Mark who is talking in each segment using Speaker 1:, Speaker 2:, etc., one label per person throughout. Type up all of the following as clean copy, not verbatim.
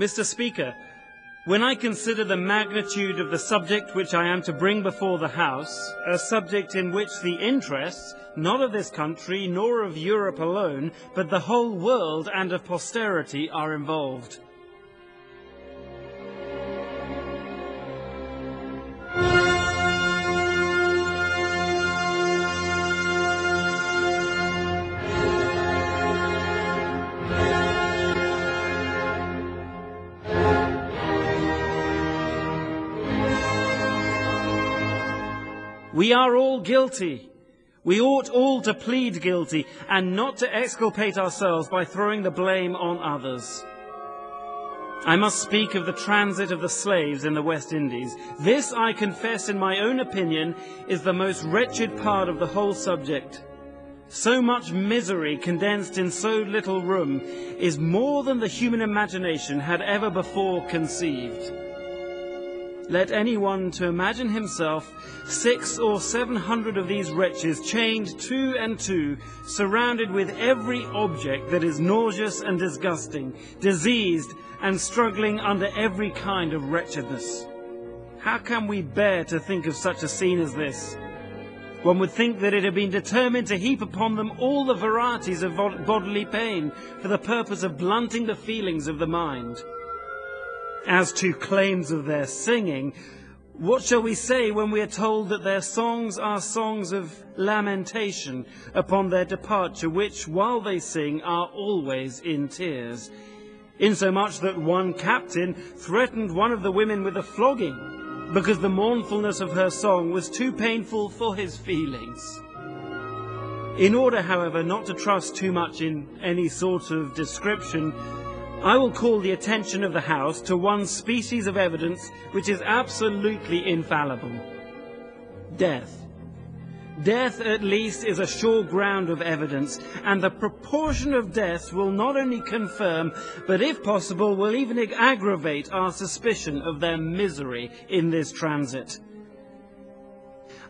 Speaker 1: Mr. Speaker, when I consider the magnitude of the subject which I am to bring before the House, a subject in which the interests, not of this country nor of Europe alone, but the whole world and of posterity are involved. We are all guilty. We ought all to plead guilty and not to exculpate ourselves by throwing the blame on others. I must speak of the transit of the slaves in the West Indies. This, I confess, in my own opinion, is the most wretched part of the whole subject. So much misery condensed in so little room is more than the human imagination had ever before conceived. Let anyone to imagine himself 600 or 700 of these wretches chained 2 and 2, surrounded with every object that is nauseous and disgusting, diseased and struggling under every kind of wretchedness. How can we bear to think of such a scene as this? One would think that it had been determined to heap upon them all the varieties of bodily pain for the purpose of blunting the feelings of the mind. As to claims of their singing, what shall we say when we are told that their songs are songs of lamentation upon their departure, which, while they sing, are always in tears, insomuch that one captain threatened one of the women with a flogging, because the mournfulness of her song was too painful for his feelings. In order, however, not to trust too much in any sort of description, I will call the attention of the House to one species of evidence which is absolutely infallible. Death. Death, at least, is a sure ground of evidence, and the proportion of deaths will not only confirm, but if possible will even aggravate our suspicion of their misery in this transit.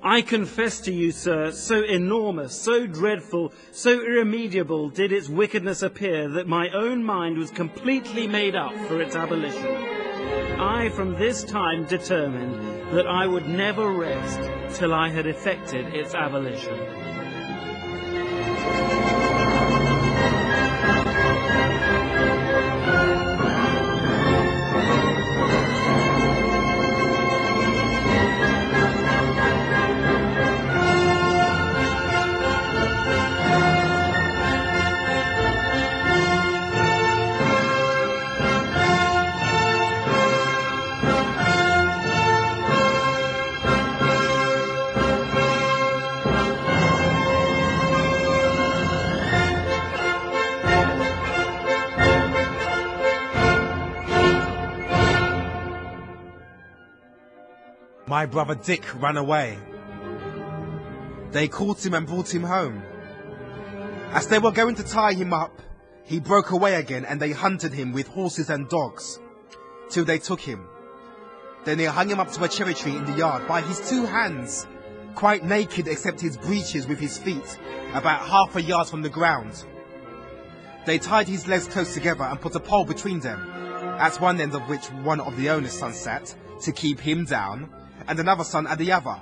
Speaker 1: I confess to you, sir, so enormous, so dreadful, so irremediable did its wickedness appear, that my own mind was completely made up for its abolition. I from this time determined that I would never rest till I had effected its abolition.
Speaker 2: My brother Dick ran away. They caught him and brought him home. As they were going to tie him up, he broke away again, and they hunted him with horses and dogs, till they took him. Then they hung him up to a cherry tree in the yard by his 2 hands, quite naked except his breeches with his feet, about half a yard from the ground. They tied his legs close together and put a pole between them, at one end of which one of the owner's sons sat, to keep him down, and another son at the other.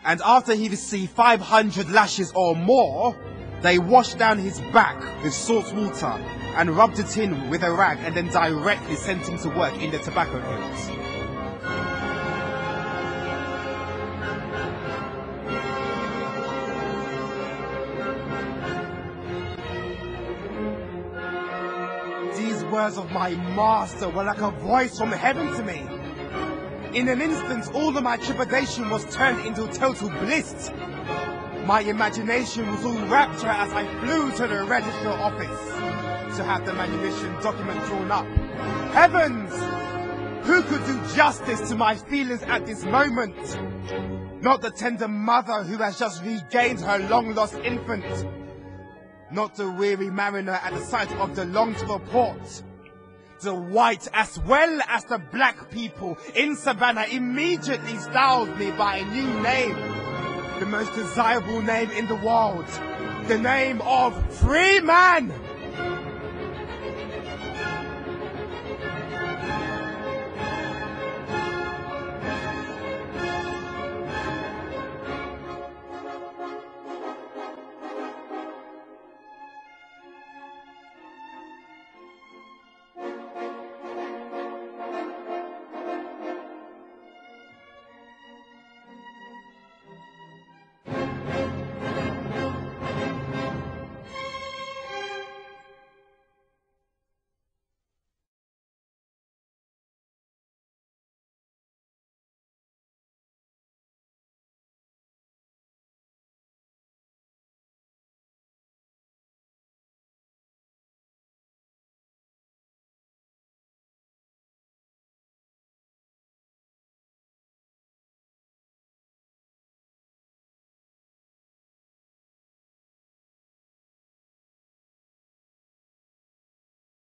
Speaker 2: And after he received 500 lashes or more, they washed down his back with salt water and rubbed it in with a rag, and then directly sent him to work in the tobacco fields. These words of my master were like a voice from heaven to me. In an instant, all of my trepidation was turned into total bliss. My imagination was all rapture as I flew to the register office to have the manumission document drawn up. Heavens! Who could do justice to my feelings at this moment? Not the tender mother who has just regained her long-lost infant. Not the weary mariner at the sight of the longed-for port. The white as well as the black people in Savannah immediately styled me by a new name. The most desirable name in the world. The name of Free Man!